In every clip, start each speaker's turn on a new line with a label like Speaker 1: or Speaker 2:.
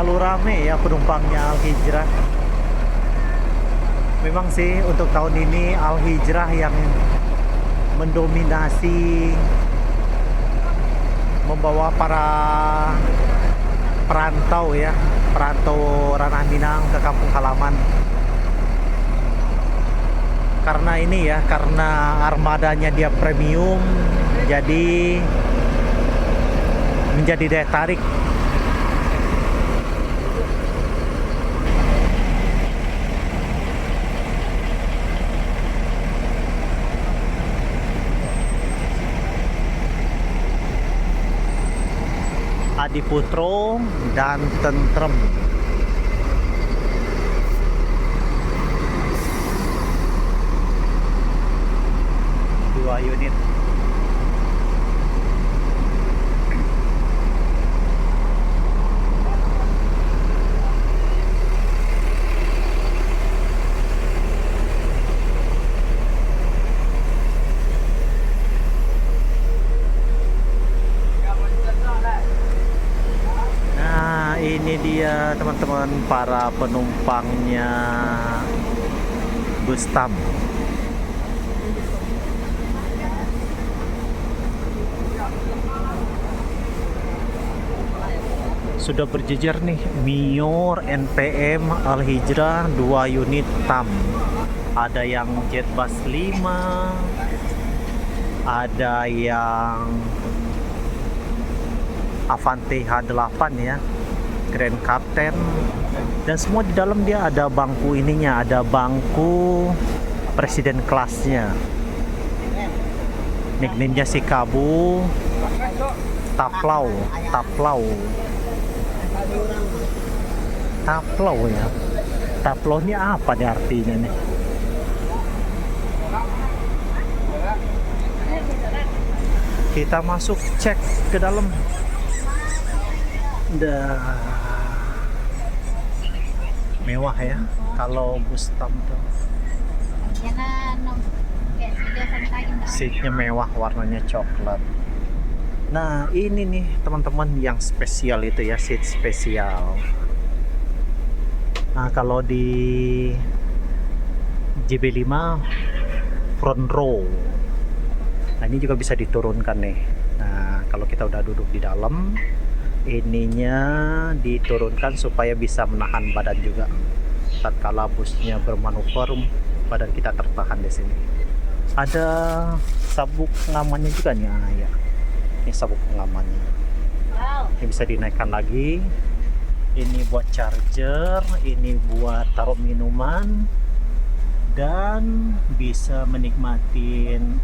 Speaker 1: terlalu rame ya penumpangnya Al Hijrah. Memang sih untuk tahun ini Al Hijrah yang mendominasi, membawa para perantau ya, perantau Ranah Minang ke kampung halaman. Karena ini ya, karena armadanya dia premium, jadi menjadi daya tarik. Adiputro dan tentrem. Dua unit. Ini dia teman-teman para penumpangnya bus TAM. Sudah berjejer nih Mior, NPM, Al Hijrah 2 unit TAM. Ada yang Jetbus 5, ada yang Avante H8 ya, Grand Captain, dan semua di dalam dia ada bangku ininya, ada bangku presiden kelasnya. Nickname-nya si Kabu, Taplau, Taplau, Taplau ya. Taplau ini apa nih artinya nih? Kita masuk cek ke dalam. Mewah ya kalau bus TAM tuh. Seatnya mewah, warnanya coklat. Nah ini nih teman-teman yang spesial itu ya, seat spesial. Nah kalau di JB5 front row. Nah ini juga bisa diturunkan nih. Nah kalau kita udah duduk di dalam, ininya diturunkan supaya bisa menahan badan juga. Tatkala busnya bermanuver, badan kita tertahan di sini. Ada sabuk pengamannya juga nih, ya. Ini sabuk pengamannya. Ini bisa dinaikkan lagi. Ini buat charger, ini buat taruh minuman, dan bisa menikmatin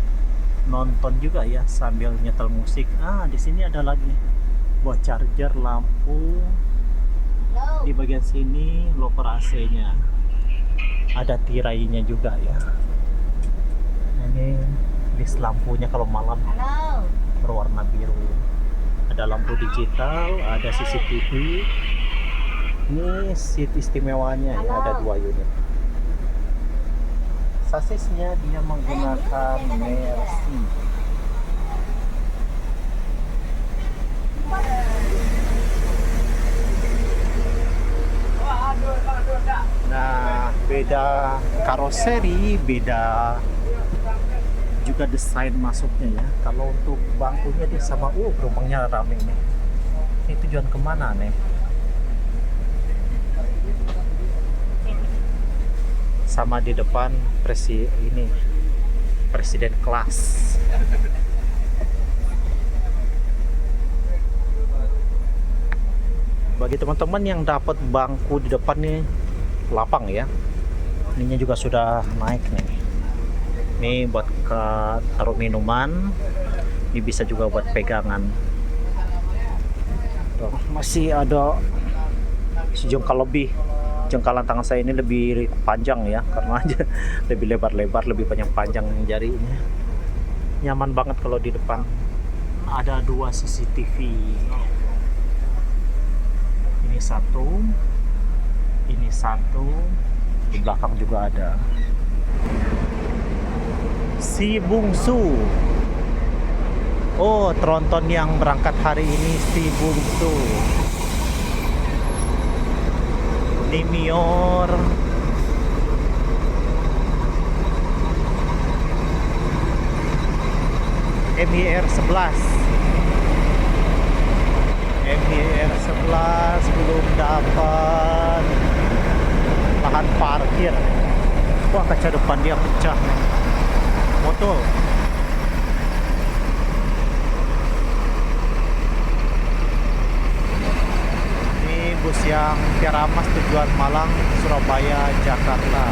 Speaker 1: nonton juga ya sambil nyetel musik. Di sini ada lagi buat charger, lampu. Di bagian sini loker AC-nya, ada tirainya juga ya. Ini list lampunya kalau malam berwarna biru. Ada lampu digital, ada CCTV. Ini seat istimewanya ya, ada 2 unit. Sasisnya dia menggunakan Mercy. Nah, beda karoseri, beda juga desain masuknya ya. Kalau untuk bangkunya dia sama, gerbangnya rame nih. Ini tujuan kemana nih? Sama di depan presiden kelas. Bagi teman-teman yang dapat bangku di depan nih lapang ya. Ininya juga sudah naik nih. Ini buat taruh minuman. Ini bisa juga buat pegangan. Tuh, masih ada sejengkal lebih. Jengkalan tangan saya ini lebih panjang ya, karena aja lebih lebar-lebar, lebih panjang jarinya. Nyaman banget kalau di depan. Ada 2 CCTV. Ini satu, di belakang juga ada. Si bungsu. Oh, tronton yang berangkat hari ini si bungsu. Nimior MIR 11 MIR 11 belum dapat lahan parkir. Wah, kaca depan dia pecah nih. Motor. Ini bus yang Tiaramas tujuan Malang, Surabaya, Jakarta.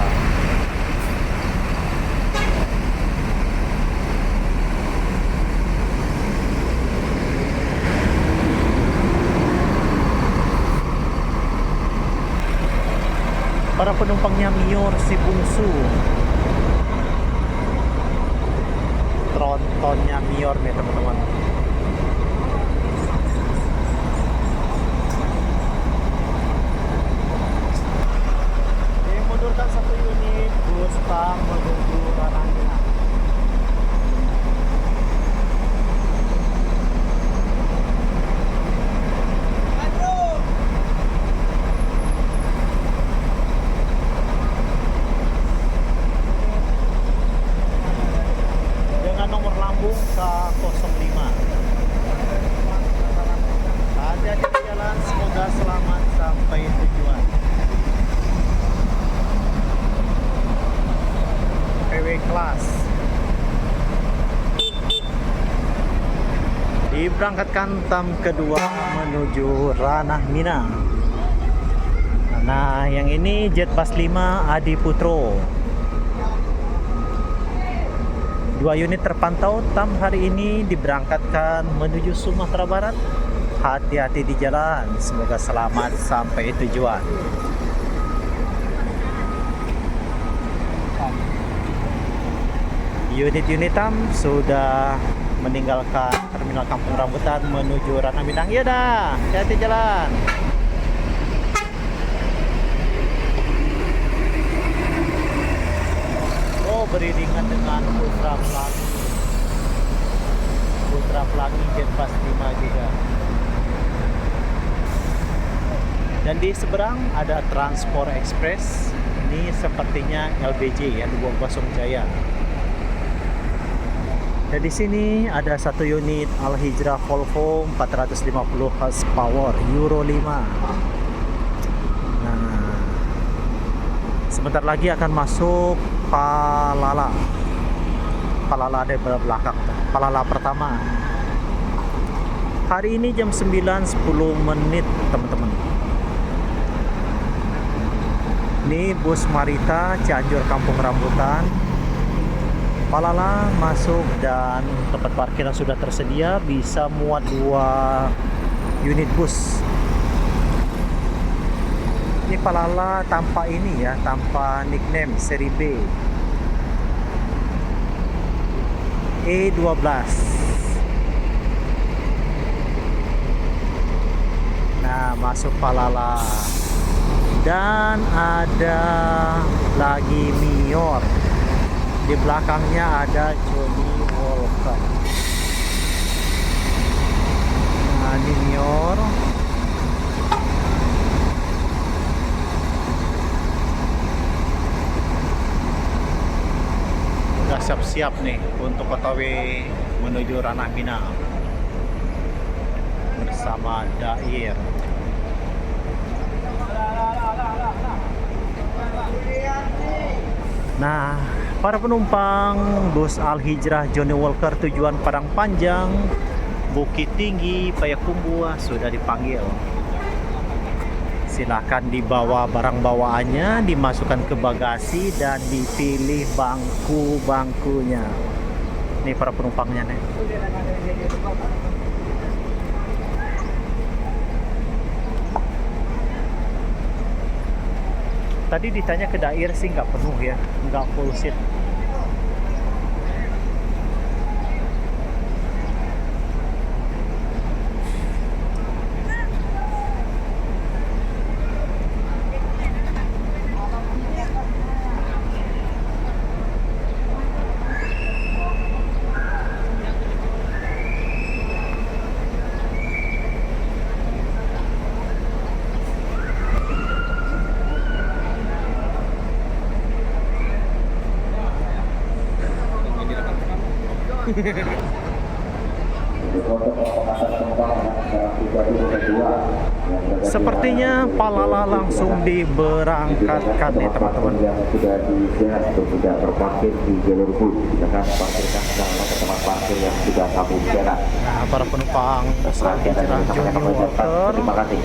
Speaker 1: Para penumpangnya Mior si bungsu. Trontonnya Mior nih teman-teman. Mundurkan satu unit bus tang menuju Ranahnya. K05. Hati-hati di jalan, semoga selamat sampai tujuan. PW Kelas diberangkatkan tam kedua menuju Ranah Minang. Nah, yang ini Jet Bus 5 Adi Putro. 2 unit terpantau tam hari ini diberangkatkan menuju Sumatera Barat. Hati-hati di jalan, semoga selamat sampai tujuan. Unit-unit tam sudah meninggalkan terminal Kampung Rambutan menuju Ranah Minang. Ya dah, hati-hati jalan. Beriringan dengan Putra Pelangi Jet Bus 5 juga. Dan di seberang ada Transport Express. Ini sepertinya LBJ ya, Lubuk Basong Jaya. Dan di sini ada satu unit Al Hijrah Volvo 450 horsepower Euro 5. Nah, sebentar lagi akan masuk Palala ada belakang, Palala pertama. Hari ini jam 9.10 menit teman-teman. Ini bus Marita Cianjur Kampung Rambutan. Palala masuk dan tempat parkiran sudah tersedia, bisa muat 2 unit bus. Ini Palala tanpa ini ya, tanpa nickname seri B E12. Nah, masuk Palala. Dan ada lagi Mior. Di belakangnya ada Johnny Walker. Nah, ini Mior. Udah siap-siap nih untuk OTW menuju Ranah Minang bersama Dair. Nah, para penumpang bus Al Hijrah Johnny Walker tujuan Padang Panjang, Bukit Tinggi, Payakumbuh sudah dipanggil. Silakan dibawa barang bawaannya, dimasukkan ke bagasi dan dipilih bangku-bangkunya. Ini para penumpangnya nih. Tadi ditanya ke Dair sih nggak penuh ya, nggak full seat. Sepertinya Palala langsung diberangkatkan nih teman-teman.
Speaker 2: Yang sudah disiap untuk tidak berparkir di jalur bus, silakan parkirkan kendaraan ke tempat parkir yang sudah kamu jarak.
Speaker 1: Nah, para penumpang pesawat Ciranjur New Water
Speaker 2: Terima kasih.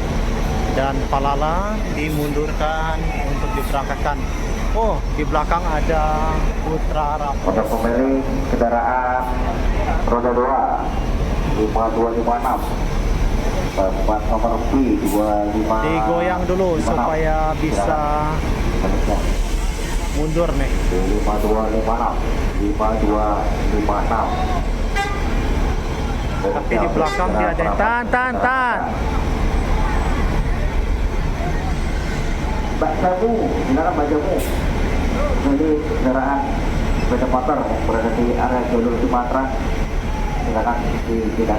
Speaker 1: dan Palala dimundurkan untuk diberangkatkan. Oh, di belakang ada Putra Raffles.
Speaker 2: Untuk pemilik kendaraan roda 2 5256 tempat nomor B25
Speaker 1: Digoyang dulu supaya bisa mundur nih.
Speaker 2: 5256 5256.
Speaker 1: Tapi di belakang dia ada tan.
Speaker 2: Mbak Sabu, silakan Mbak Jamu. Jadi kendaraan sepeda motor yang berada di area jalur Sumatera, silakan dipindahkan.